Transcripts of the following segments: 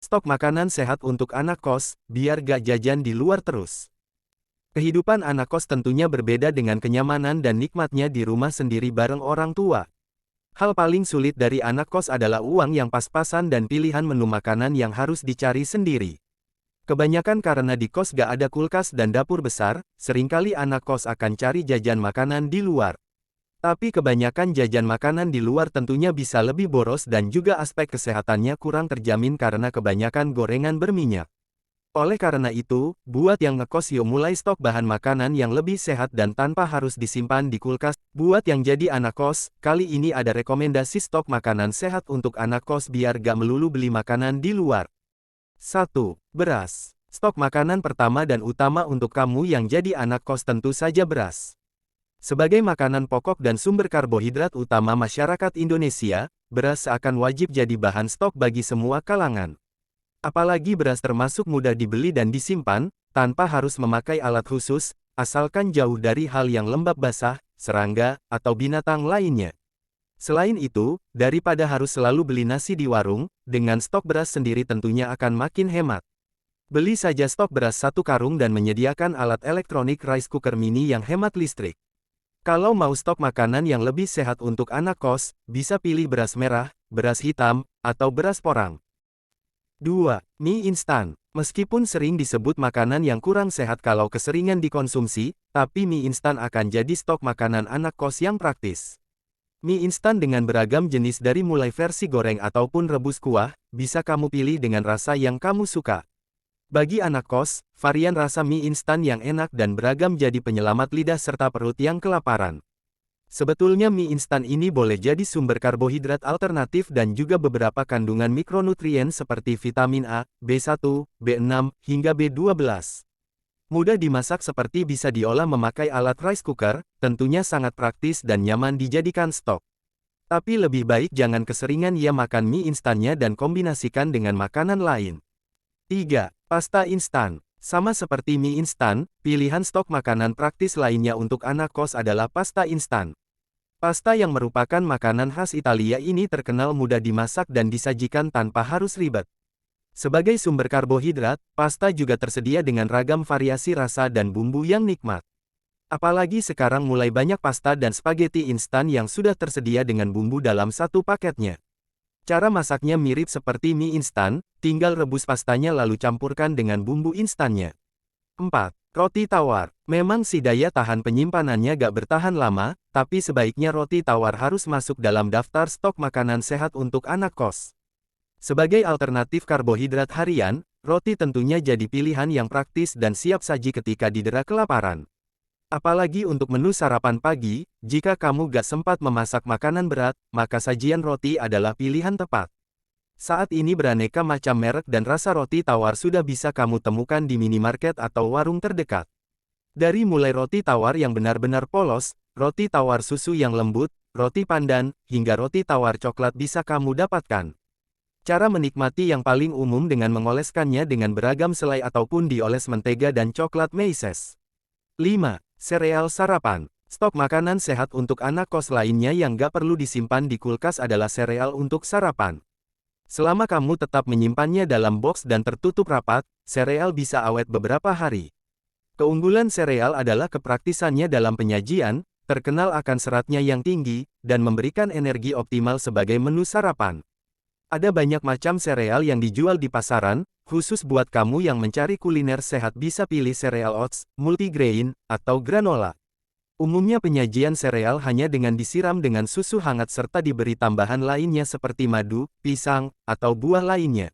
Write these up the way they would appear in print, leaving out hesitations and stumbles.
Stok makanan sehat untuk anak kos, biar gak jajan di luar terus. Kehidupan anak kos tentunya berbeda dengan kenyamanan dan nikmatnya di rumah sendiri bareng orang tua. Hal paling sulit dari anak kos adalah uang yang pas-pasan dan pilihan menu makanan yang harus dicari sendiri. Kebanyakan karena di kos gak ada kulkas dan dapur besar, seringkali anak kos akan cari jajan makanan di luar. Tapi kebanyakan jajan makanan di luar tentunya bisa lebih boros dan juga aspek kesehatannya kurang terjamin karena kebanyakan gorengan berminyak. Oleh karena itu, buat yang ngekos yuk mulai stok bahan makanan yang lebih sehat dan tanpa harus disimpan di kulkas. Buat yang jadi anak kos, kali ini ada rekomendasi stok makanan sehat untuk anak kos biar gak melulu beli makanan di luar. 1. Beras. Stok makanan pertama dan utama untuk kamu yang jadi anak kos tentu saja beras. Sebagai makanan pokok dan sumber karbohidrat utama masyarakat Indonesia, beras seakan wajib jadi bahan stok bagi semua kalangan. Apalagi beras termasuk mudah dibeli dan disimpan, tanpa harus memakai alat khusus, asalkan jauh dari hal yang lembab basah, serangga, atau binatang lainnya. Selain itu, daripada harus selalu beli nasi di warung, dengan stok beras sendiri tentunya akan makin hemat. Beli saja stok beras 1 karung dan menyediakan alat elektronik rice cooker mini yang hemat listrik. Kalau mau stok makanan yang lebih sehat untuk anak kos, bisa pilih beras merah, beras hitam, atau beras porang. 2. Mie instan. Meskipun sering disebut makanan yang kurang sehat kalau keseringan dikonsumsi, tapi mie instan akan jadi stok makanan anak kos yang praktis. Mie instan dengan beragam jenis dari mulai versi goreng ataupun rebus kuah, bisa kamu pilih dengan rasa yang kamu suka. Bagi anak kos, varian rasa mie instan yang enak dan beragam jadi penyelamat lidah serta perut yang kelaparan. Sebetulnya mie instan ini boleh jadi sumber karbohidrat alternatif dan juga beberapa kandungan mikronutrien seperti vitamin A, B1, B6, hingga B12. Mudah dimasak seperti bisa diolah memakai alat rice cooker, tentunya sangat praktis dan nyaman dijadikan stok. Tapi lebih baik jangan keseringan ya makan mie instannya dan kombinasikan dengan makanan lain. 3. Pasta instan. Sama seperti mie instan, pilihan stok makanan praktis lainnya untuk anak kos adalah pasta instan. Pasta yang merupakan makanan khas Italia ini terkenal mudah dimasak dan disajikan tanpa harus ribet. Sebagai sumber karbohidrat, pasta juga tersedia dengan ragam variasi rasa dan bumbu yang nikmat. Apalagi sekarang mulai banyak pasta dan spaghetti instan yang sudah tersedia dengan bumbu dalam satu paketnya. Cara masaknya mirip seperti mie instan, tinggal rebus pastanya lalu campurkan dengan bumbu instannya. 4. Roti tawar. Memang sih daya tahan penyimpanannya gak bertahan lama, tapi sebaiknya roti tawar harus masuk dalam daftar stok makanan sehat untuk anak kos. Sebagai alternatif karbohidrat harian, roti tentunya jadi pilihan yang praktis dan siap saji ketika didera kelaparan. Apalagi untuk menu sarapan pagi, jika kamu gak sempat memasak makanan berat, maka sajian roti adalah pilihan tepat. Saat ini beraneka macam merek dan rasa roti tawar sudah bisa kamu temukan di minimarket atau warung terdekat. Dari mulai roti tawar yang benar-benar polos, roti tawar susu yang lembut, roti pandan, hingga roti tawar coklat bisa kamu dapatkan. Cara menikmati yang paling umum dengan mengoleskannya dengan beragam selai ataupun dioles mentega dan coklat meses. 5. Sereal sarapan. Stok makanan sehat untuk anak kos lainnya yang gak perlu disimpan di kulkas adalah sereal untuk sarapan. Selama kamu tetap menyimpannya dalam box dan tertutup rapat, sereal bisa awet beberapa hari. Keunggulan sereal adalah kepraktisannya dalam penyajian, terkenal akan seratnya yang tinggi, dan memberikan energi optimal sebagai menu sarapan. Ada banyak macam sereal yang dijual di pasaran, khusus buat kamu yang mencari kuliner sehat bisa pilih sereal oats, multigrain, atau granola. Umumnya penyajian sereal hanya dengan disiram dengan susu hangat serta diberi tambahan lainnya seperti madu, pisang, atau buah lainnya.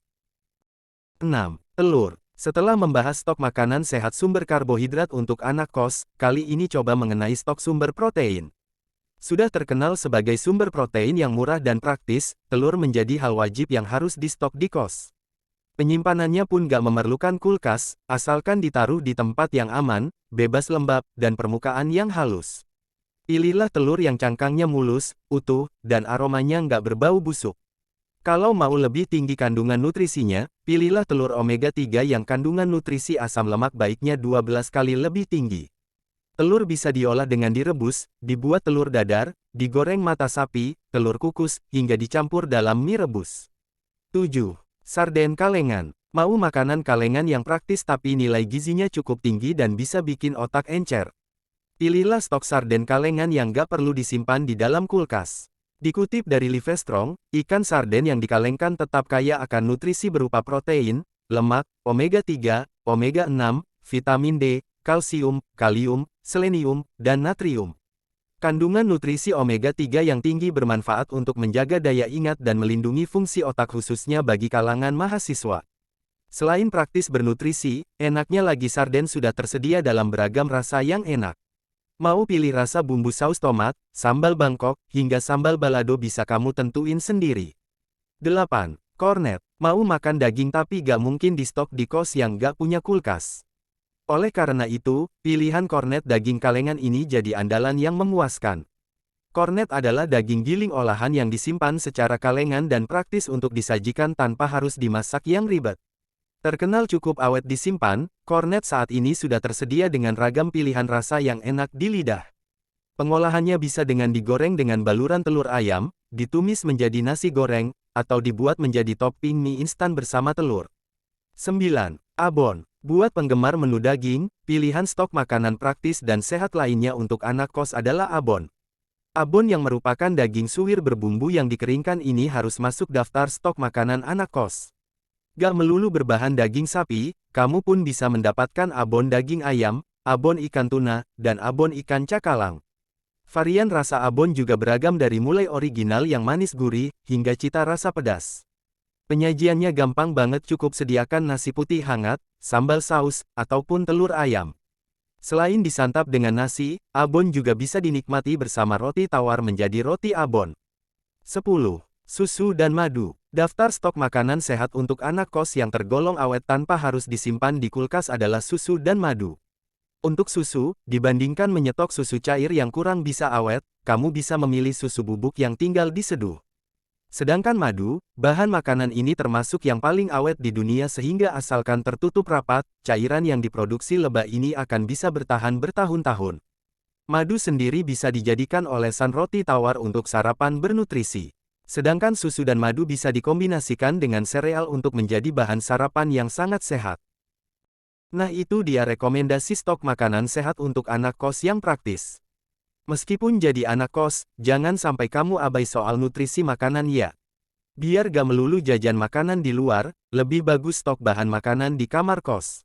6. Telur. Setelah membahas stok makanan sehat sumber karbohidrat untuk anak kos, kali ini coba mengenai stok sumber protein. Sudah terkenal sebagai sumber protein yang murah dan praktis, telur menjadi hal wajib yang harus di stok di kos. Penyimpanannya pun gak memerlukan kulkas, asalkan ditaruh di tempat yang aman, bebas lembab, dan permukaan yang halus. Pilihlah telur yang cangkangnya mulus, utuh, dan aromanya nggak berbau busuk. Kalau mau lebih tinggi kandungan nutrisinya, pilihlah telur omega 3 yang kandungan nutrisi asam lemak baiknya 12 kali lebih tinggi. Telur bisa diolah dengan direbus, dibuat telur dadar, digoreng mata sapi, telur kukus, hingga dicampur dalam mie rebus. 7. Sarden kalengan. Mau makanan kalengan yang praktis tapi nilai gizinya cukup tinggi dan bisa bikin otak encer? Pilihlah stok sarden kalengan yang gak perlu disimpan di dalam kulkas. Dikutip dari Livestrong, ikan sarden yang dikalengkan tetap kaya akan nutrisi berupa protein, lemak, omega-3, omega-6, vitamin D, kalsium, kalium, selenium, dan natrium. Kandungan nutrisi omega-3 yang tinggi bermanfaat untuk menjaga daya ingat dan melindungi fungsi otak khususnya bagi kalangan mahasiswa. Selain praktis bernutrisi, enaknya lagi sarden sudah tersedia dalam beragam rasa yang enak. Mau pilih rasa bumbu saus tomat, sambal Bangkok, hingga sambal balado bisa kamu tentuin sendiri. 8. Kornet. Mau makan daging tapi gak mungkin di stok di kos yang gak punya kulkas. Oleh karena itu, pilihan kornet daging kalengan ini jadi andalan yang memuaskan. Kornet adalah daging giling olahan yang disimpan secara kalengan dan praktis untuk disajikan tanpa harus dimasak yang ribet. Terkenal cukup awet disimpan, kornet saat ini sudah tersedia dengan ragam pilihan rasa yang enak di lidah. Pengolahannya bisa dengan digoreng dengan baluran telur ayam, ditumis menjadi nasi goreng, atau dibuat menjadi topping mie instan bersama telur. 9. Abon. Buat penggemar menu daging, pilihan stok makanan praktis dan sehat lainnya untuk anak kos adalah abon. Abon yang merupakan daging suwir berbumbu yang dikeringkan ini harus masuk daftar stok makanan anak kos. Gak melulu berbahan daging sapi, kamu pun bisa mendapatkan abon daging ayam, abon ikan tuna, dan abon ikan cakalang. Varian rasa abon juga beragam dari mulai original yang manis gurih, hingga cita rasa pedas. Penyajiannya gampang banget, cukup sediakan nasi putih hangat, sambal saus, ataupun telur ayam. Selain disantap dengan nasi, abon juga bisa dinikmati bersama roti tawar menjadi roti abon. 10. Susu dan madu. Daftar stok makanan sehat untuk anak kos yang tergolong awet tanpa harus disimpan di kulkas adalah susu dan madu. Untuk susu, dibandingkan menyetok susu cair yang kurang bisa awet, kamu bisa memilih susu bubuk yang tinggal diseduh. Sedangkan madu, bahan makanan ini termasuk yang paling awet di dunia sehingga asalkan tertutup rapat, cairan yang diproduksi lebah ini akan bisa bertahan bertahun-tahun. Madu sendiri bisa dijadikan olesan roti tawar untuk sarapan bernutrisi. Sedangkan susu dan madu bisa dikombinasikan dengan sereal untuk menjadi bahan sarapan yang sangat sehat. Nah, itu dia rekomendasi stok makanan sehat untuk anak kos yang praktis. Meskipun jadi anak kos, jangan sampai kamu abai soal nutrisi makanan ya. Biar gak melulu jajan makanan di luar, lebih bagus stok bahan makanan di kamar kos.